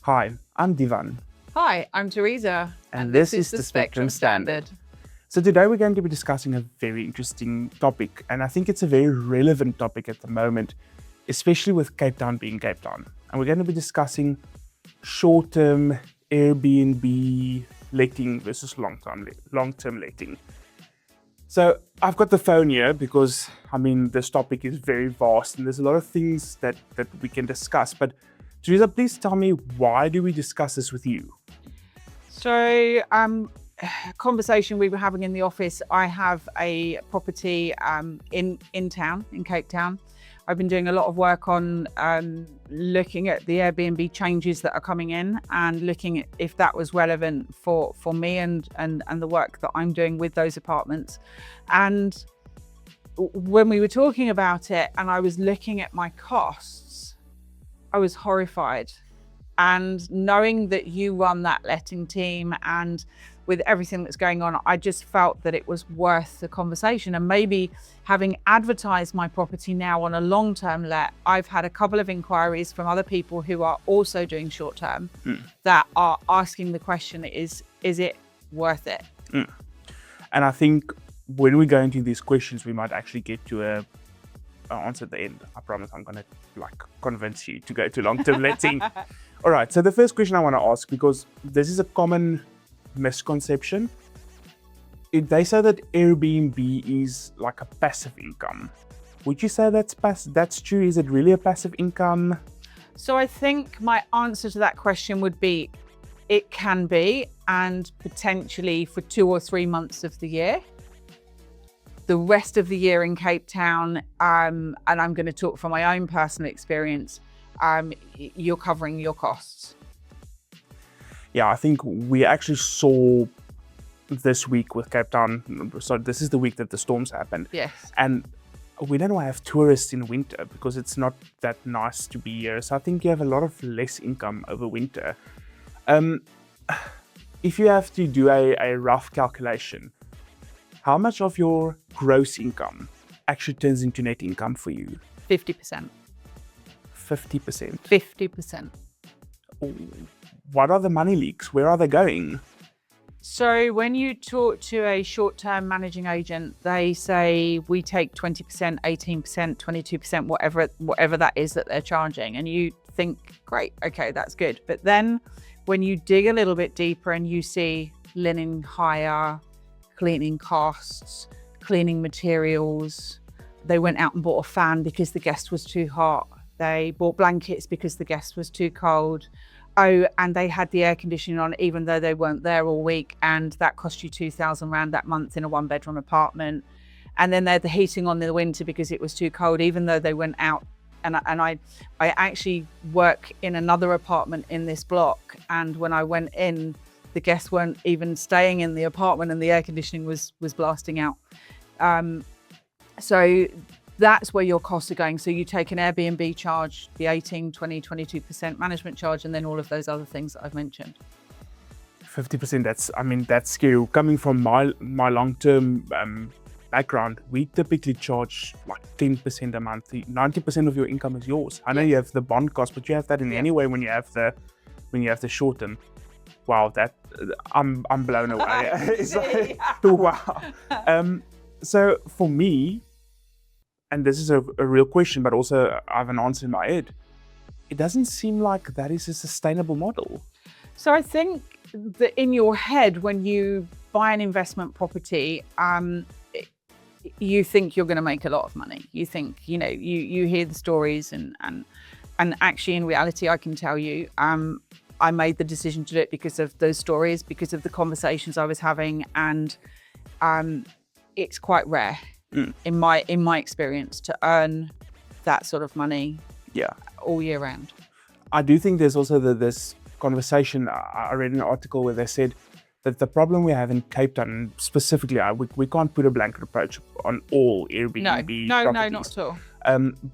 Hi, I'm Divan. Hi, I'm Teresa. And this is the Spectrum Standard. So today we're going to be discussing a very interesting topic, and I think it's a very relevant topic at the moment, especially with Cape Town being Cape Town. And we're going to be discussing short-term Airbnb letting versus long-term letting. So I've got the phone here because, this topic is very vast and there's a lot of things that we can discuss. But Teresa, please tell me, why do we discuss this with you? So, conversation we were having in the office, I have a property in town, in Cape Town. I've been doing a lot of work on looking at the Airbnb changes that are coming in and looking at if that was relevant for me and the work that I'm doing with those apartments. And when we were talking about it and I was looking at my costs, I was horrified. And knowing that you run that letting team and with everything that's going on, I just felt that it was worth the conversation. And maybe having advertised my property now on a long-term let, I've had a couple of inquiries from other people who are also doing short-term that are asking the question, is it worth it? And I think when we go into these questions, we might actually get to an answer at the end. I promise I'm going to convince you to go to long-term letting. All right, so the first question I want to ask, because this is a common misconception. They say that Airbnb is like a passive income. Would you say that's true? Is it really a passive income? So I think my answer to that question would be, it can be, and potentially for 2 or 3 months of the year. The rest of the year in Cape Town, and I'm going to talk from my own personal experience, you're covering your costs. Yeah, I think we actually saw this week with Cape Town. So this is the week that the storms happened. Yes. And we don't have tourists in winter because it's not that nice to be here. So I think you have a lot of less income over winter. If you have to do a rough calculation, how much of your gross income actually turns into net income for you? 50%. 50%? 50%. What are the money leaks? Where are they going? So when you talk to a short-term managing agent, they say we take 20%, 18%, 22%, whatever that is that they're charging. And you think, great, okay, that's good. But then when you dig a little bit deeper and you see linen hire, cleaning costs, cleaning materials, they went out and bought a fan because the guest was too hot. They bought blankets because the guest was too cold. Oh, and they had the air conditioning on even though they weren't there all week, and that cost you 2,000 rand that month in a 1-bedroom apartment. And then they had the heating on in the winter because it was too cold, even though they went out. And I actually work in another apartment in this block, and when I went in, the guests weren't even staying in the apartment and the air conditioning was blasting out. So that's where your costs are going. So you take an Airbnb charge, the 18, 20, 22% management charge, and then all of those other things that I've mentioned. 50%, that's scary. Coming from my long-term background, we typically charge like 10% a month. 90% of your income is yours. I know you have the bond cost, but you have that in any way when you have the short term. Wow, that I'm blown away. It's like, wow. So for me, and this is a real question, but also I have an answer in my head, it doesn't seem like that is a sustainable model. So I think that in your head, when you buy an investment property, you think you're going to make a lot of money. You think, you hear the stories and actually in reality, I can tell you, I made the decision to do it because of those stories, because of the conversations I was having, and it's quite rare in my experience to earn that sort of money all year round. I do think there's also this conversation. I read an article where they said that the problem we have in Cape Town, specifically, we can't put a blanket approach on all Airbnb properties. No, not at all.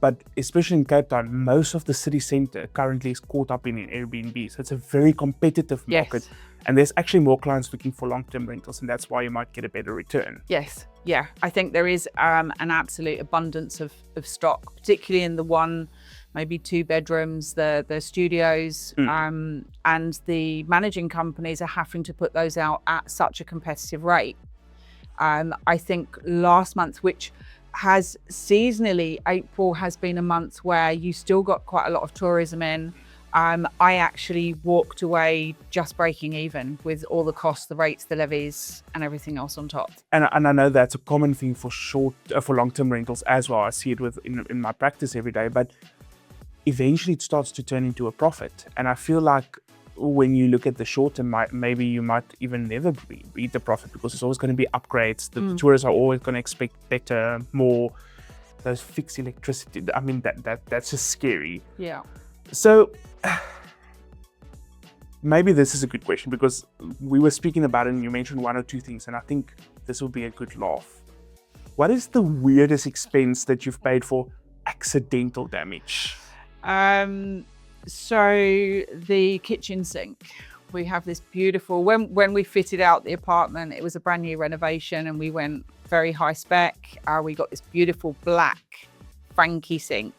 But especially in Cape Town, most of the city centre currently is caught up in Airbnb. So it's a very competitive market. Yes. And there's actually more clients looking for long-term rentals, and that's why you might get a better return. Yes, yeah. I think there is an absolute abundance of stock, particularly in the maybe 2 bedrooms, the studios, and the managing companies are having to put those out at such a competitive rate. I think last month, which has seasonally, April has been a month where you still got quite a lot of tourism in. I actually walked away just breaking even with all the costs, the rates, the levies, and everything else on top. And I know that's a common thing for for long-term rentals as well. I see it in my practice every day, but eventually it starts to turn into a profit. And I feel like when you look at the short term, maybe you might even never beat the profit, because there's always going to be upgrades. The tourists are always going to expect better, more. Those fixed electricity. I mean, that's just scary. Yeah. So maybe this is a good question, because we were speaking about it and you mentioned 1 or 2 things, and I think this will be a good laugh. What is the weirdest expense that you've paid for accidental damage? So the kitchen sink. We have this beautiful, when we fitted out the apartment, it was a brand new renovation and we went very high spec. We got this beautiful black Frankie sink.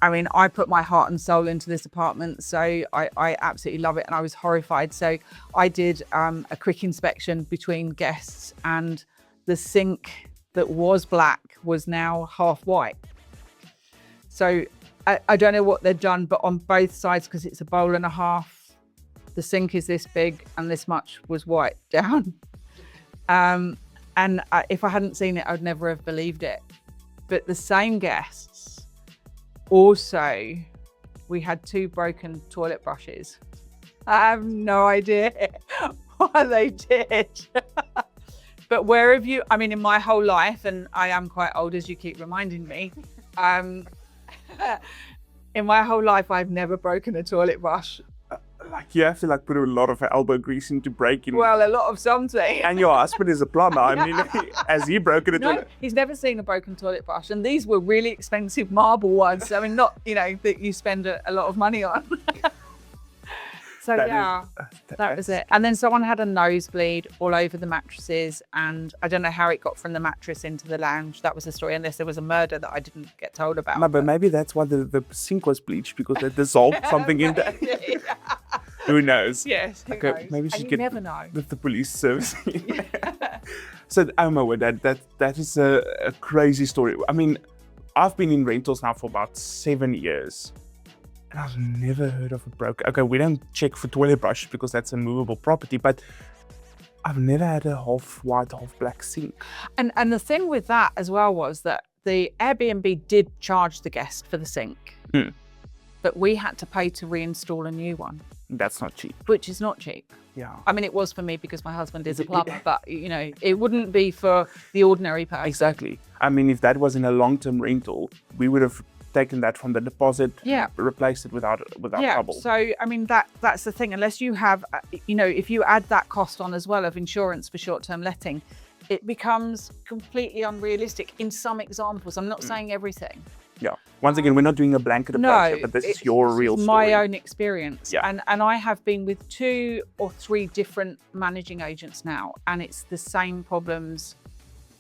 I mean, I put my heart and soul into this apartment, so I absolutely love it, and I was horrified. So I did a quick inspection between guests, and the sink that was black was now half white. So I don't know what they've done, but on both sides, because it's a bowl and a half, the sink is this big and this much was white down. And if I hadn't seen it, I would never have believed it. But the same guests, also, we had 2 broken toilet brushes. I have no idea what they did. But where have you, I mean, in my whole life, and I am quite old, as you keep reminding me, in my whole life, I've never broken a toilet brush. Like, you have to put a lot of elbow grease in to break in. Well, a lot of something. And your husband is a plumber. I mean, has he broken a toilet? He's never seen a broken toilet brush. And these were really expensive marble ones. I mean, not, that you spend a lot of money on. So that was it. And then someone had a nosebleed all over the mattresses, and I don't know how it got from the mattress into the lounge. That was the story, unless there was a murder that I didn't get told about. No, but maybe that's why the sink was bleached, because they dissolved something in there. Who knows? Yes, who knows? Maybe she you never know. The police service. So, oh my word, that is a crazy story. I mean, I've been in rentals now for about 7 years, and I've never heard of a broken. Okay, we don't check for toilet brushes because that's a movable property, but I've never had a half white, half black sink. And the thing with that as well was that the Airbnb did charge the guest for the sink, but we had to pay to reinstall a new one. That's not cheap. Which is not cheap. Yeah. I mean, it was for me because my husband is a plumber, but it wouldn't be for the ordinary person. Exactly. I mean, if that was in a long-term rental, we would have taken that from the deposit, replaced it without trouble. So, I mean, that's the thing. Unless you have, if you add that cost on as well of insurance for short-term letting, it becomes completely unrealistic in some examples. I'm not saying everything. Yeah. Once again, we're not doing a blanket approach here, but this is your real story. My own experience. Yeah. And I have been with 2 or 3 different managing agents now, and it's the same problems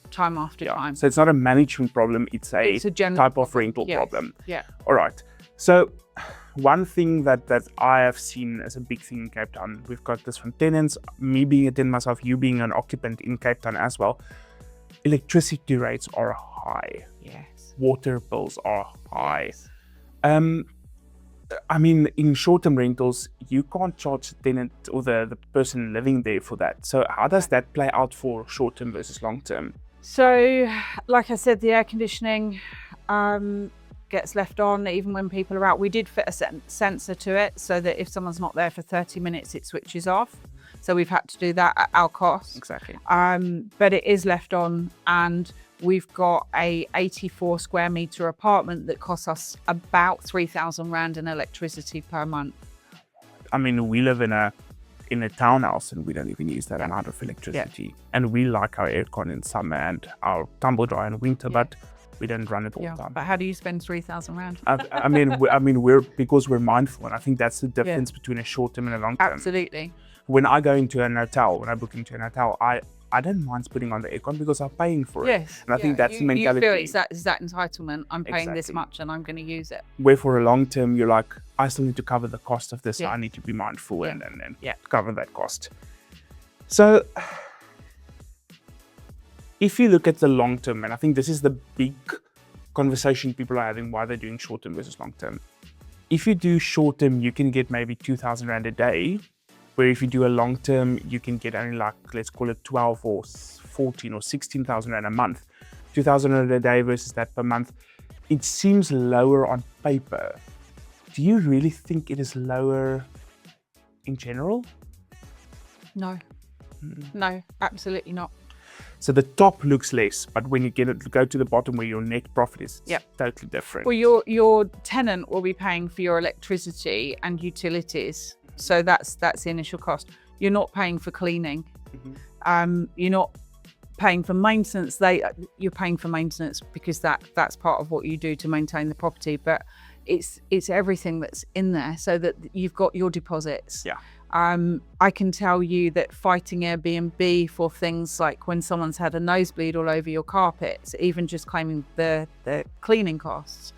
time after time. So it's not a management problem, it's a type of rental problem. Yeah. All right. So one thing that I have seen as a big thing in Cape Town, we've got this from tenants, me being a tenant myself, you being an occupant in Cape Town as well. Electricity rates are high. Yes. Water bills are high. I mean, in short-term rentals, you can't charge the tenant or the person living there for that. So how does that play out for short-term versus long-term? So, like I said, the air conditioning gets left on even when people are out. We did fit a sensor to it so that if someone's not there for 30 minutes, it switches off. So we've had to do that at our cost. Exactly. But it is left on, and we've got a 84 square meter apartment that costs us about 3,000 Rand in electricity per month. I mean, we live in a townhouse and we don't even use that amount of electricity. Yeah. And we like our aircon in summer and our tumble dryer in winter, but we don't run it all the time. But how do you spend 3,000 Rand? I mean, because we're mindful, and I think that's the difference between a short term and a long term. Absolutely. When I go into an hotel, when I book into an hotel, I don't mind putting on the aircon because I'm paying for it. Yes. And I think that's the mentality. You feel it's that entitlement. I'm paying this Exactly. much and I'm going to use it. Where for a long term, you're like, I still need to cover the cost of this. Yeah. I need to be mindful Yeah. and Yeah. cover that cost. So if you look at the long term, and I think this is the big conversation people are having, why they're doing short term versus long term. If you do short term, you can get maybe 2,000 Rand a day, where if you do a long term, you can get only like, let's call it 12 or 14 or 16,000 Rand a month. 2,000 Rand a day versus that per month. It seems lower on paper. Do you really think it is lower in general? No. No, absolutely not. So the top looks less, but when you go to the bottom where your net profit is, it's totally different. Well, your tenant will be paying for your electricity and utilities, so that's the initial cost. You're not paying for cleaning. You're not paying for maintenance. You're paying for maintenance because that's part of what you do to maintain the property. But it's everything that's in there, so that you've got your deposits. Yeah. I can tell you that fighting Airbnb for things like when someone's had a nosebleed all over your carpets, even just claiming the cleaning costs.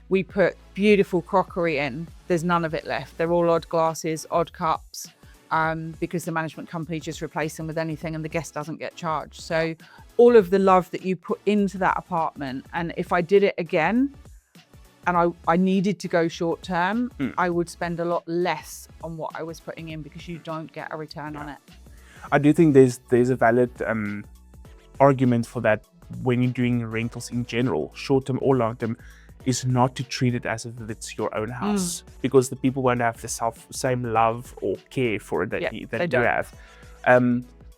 We put beautiful crockery in. There's none of it left. They're all odd glasses, odd cups, because the management company just replace them with anything and the guest doesn't get charged. So all of the love that you put into that apartment, and if I did it again, and I needed to go short term, I would spend a lot less on what I was putting in because you don't get a return on it. I do think there's a valid argument for that when you're doing rentals in general, short term or long term, is not to treat it as if it's your own house, because the people won't have the same love or care for it that you have.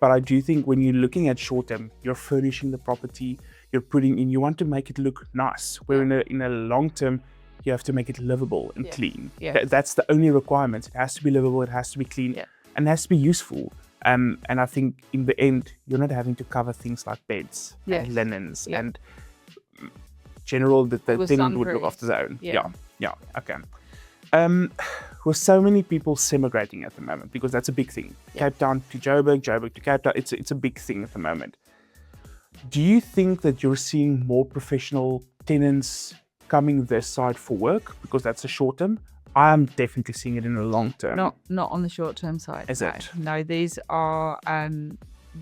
But I do think when you're looking at short term, you're furnishing the property, you're putting in, you want to make it look nice. Where in a long term, you have to make it livable and clean. That's the only requirement. It has to be livable, it has to be clean, and it has to be useful. And I think in the end, you're not having to cover things like beds and linens and general, the tenant would look after their own. Okay. With so many people semigrating at the moment, because that's a big thing. Cape Town to Joburg, Joburg to Cape Town, it's a big thing at the moment. Do you think that you're seeing more professional tenants coming this side for work because that's a short term? I am definitely seeing it in the long term. Not on the short term side. Is it? No, these are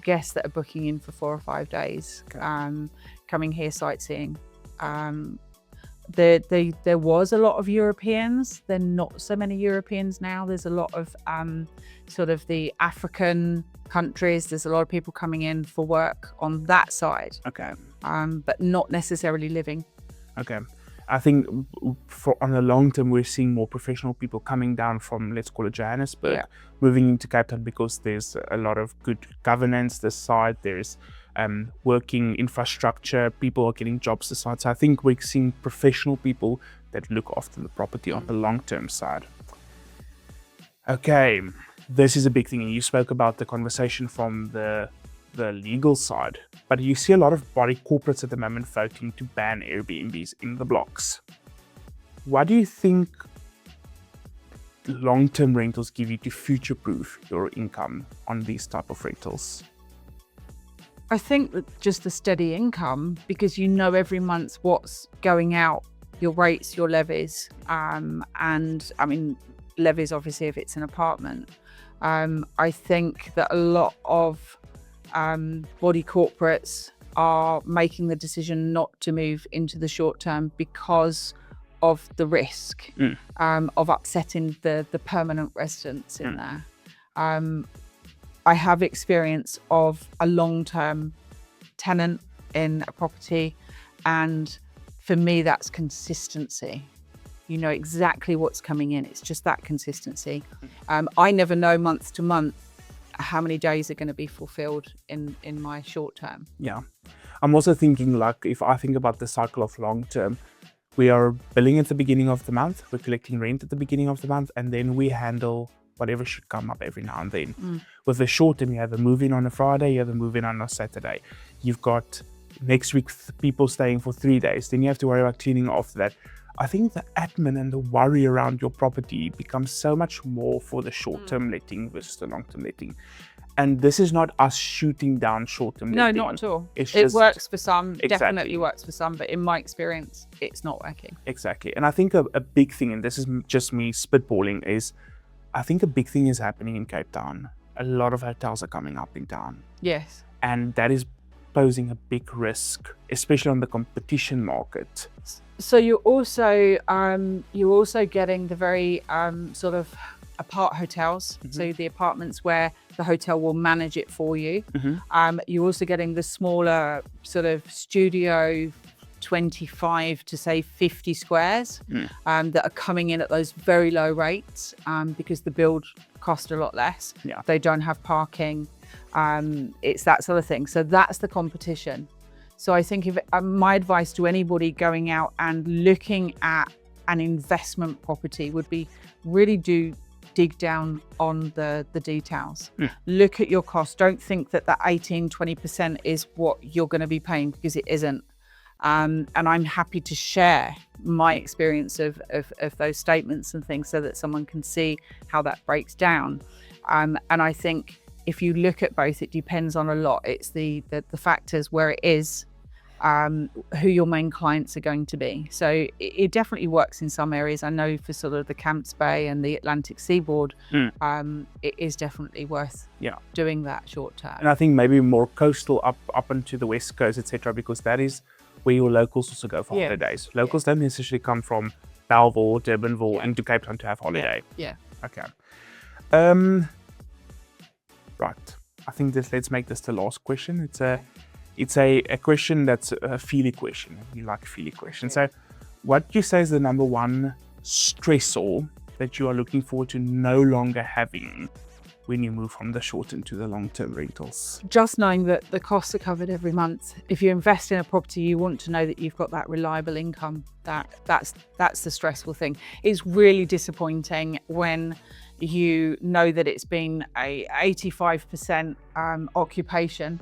guests that are booking in for 4 or 5 days, coming here sightseeing. There was a lot of Europeans. There are not so many Europeans now. There's a lot of sort of the African countries. There's a lot of people coming in for work on that side. Okay. But not necessarily living. Okay. I think on the long term, we're seeing more professional people coming down from, let's call it Johannesburg, moving into Cape Town because there's a lot of good governance this side. There's working infrastructure. People are getting jobs this side. So I think we're seeing professional people that look after the property on the long term side. Okay, this is a big thing. And you spoke about the conversation from the legal side, but you see a lot of body corporates at the moment voting to ban Airbnbs in the blocks. What do you think long-term rentals give you to future-proof your income on these type of rentals? I think that just the steady income, because you know every month what's going out, your rates, your levies, and I mean levies obviously if it's an apartment. I think that a lot of body corporates are making the decision not to move into the short term because of the risk of upsetting the permanent residents in there. I have experience of a long-term tenant in a property, and for me that's consistency. You know exactly what's coming in. It's just that consistency. I never know month to month how many days are going to be fulfilled in my short term. Yeah. I'm also thinking, like, if I think about the cycle of long term, we are billing at the beginning of the month, we're collecting rent at the beginning of the month, and then we handle whatever should come up every now and then. With the short term, you have a move-in on a Friday, you have a move-in on a Saturday. You've got next week people staying for 3 days, then you have to worry about cleaning after that. I think the admin and the worry around your property becomes so much more for the short-term letting versus the long-term letting. And this is not us shooting down short-term No, lending. not at all. It's It just- works for some, Exactly. definitely works for some, but in my experience, it's not working. Exactly. And I think a big thing, and this is just me spitballing, is I think a big thing is happening in Cape Town. A lot of hotels are coming up in town. Yes. And that is posing a big risk, especially on the competition market. So you're also getting the very sort of apart hotels. So the apartments where the hotel will manage it for you. You're also getting the smaller sort of studio 25 to say 50 squares that are coming in at those very low rates because the build cost a lot less. Yeah. They don't have parking. It's that sort of thing. So that's the competition. So I think if my advice to anybody going out and looking at an investment property would be really do dig down on the details. Look at your costs. Don't think that 18-20% is what you're going to be paying, because it isn't. And I'm happy to share my experience of those statements and things so that someone can see how that breaks down. And I think if you look at both, it depends on a lot. It's the factors where it is, who your main clients are going to be. So it definitely works in some areas. I know for sort of the Camps Bay and the Atlantic Seaboard, it is definitely worth doing that short term. And I think maybe more coastal up into the West Coast, etc., because that is where your locals also go for holidays. Locals don't necessarily come from Belleville, Durbanville into Cape Town to have holiday. Yeah. Okay. Right. I think let's make this the last question. It's a question that's a feely question. You like feely questions. So what do you say is the number one stressor that you are looking forward to no longer having when you move from the short-term to the long-term rentals? Just knowing that the costs are covered every month. If you invest in a property, you want to know that you've got that reliable income. That's the stressful thing. It's really disappointing when you know that it's been a 85% occupation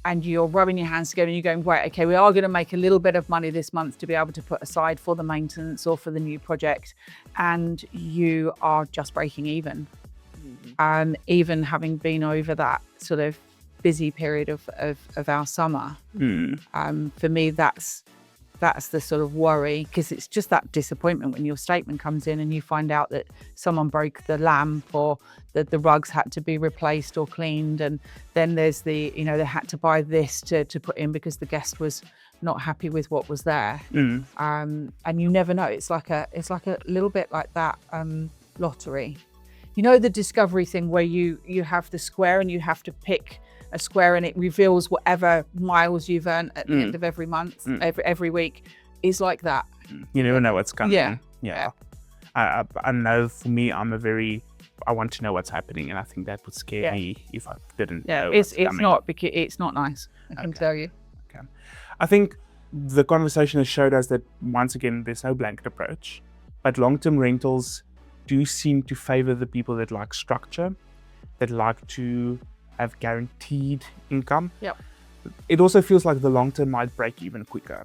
and you're rubbing your hands together and you're going, right, okay, we are going to make a little bit of money this month to be able to put aside for the maintenance or for the new project, and you are just breaking even. Even having been over that sort of busy period of our summer, for me, that's the sort of worry, because it's just that disappointment when your statement comes in and you find out that someone broke the lamp or that the rugs had to be replaced or cleaned, and then there's they had to buy this to put in because the guest was not happy with what was there. And you never know. It's like a little bit like that lottery. You know, the discovery thing where you have the square and you have to pick a square and it reveals whatever miles you've earned at the end of every month, every week, is like that. You never know what's coming. Yeah. I know for me, I want to know what's happening, and I think that would scare me if I didn't know what's coming. It's not nice, I can tell you. Okay. I think the conversation has showed us that, once again, there's no blanket approach, but long-term rentals do seem to favor the people that like structure, that like to have guaranteed income. It also feels like the long term might break even quicker.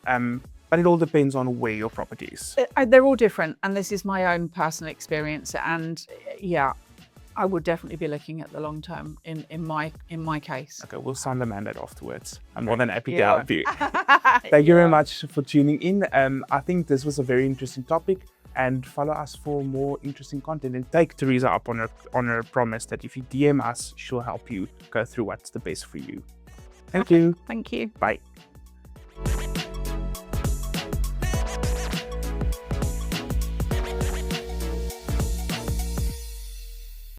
But it all depends on where your property is. They're all different, and this is my own personal experience. And I would definitely be looking at the long term in my case. Okay, we'll sign the mandate afterwards. I'm more than happy to help you. Thank you very much for tuning in. I think this was a very interesting topic. And follow us for more interesting content, and take Teresa up on her promise that if you DM us, she'll help you go through what's the best for you. Thank you. Thank you. Bye.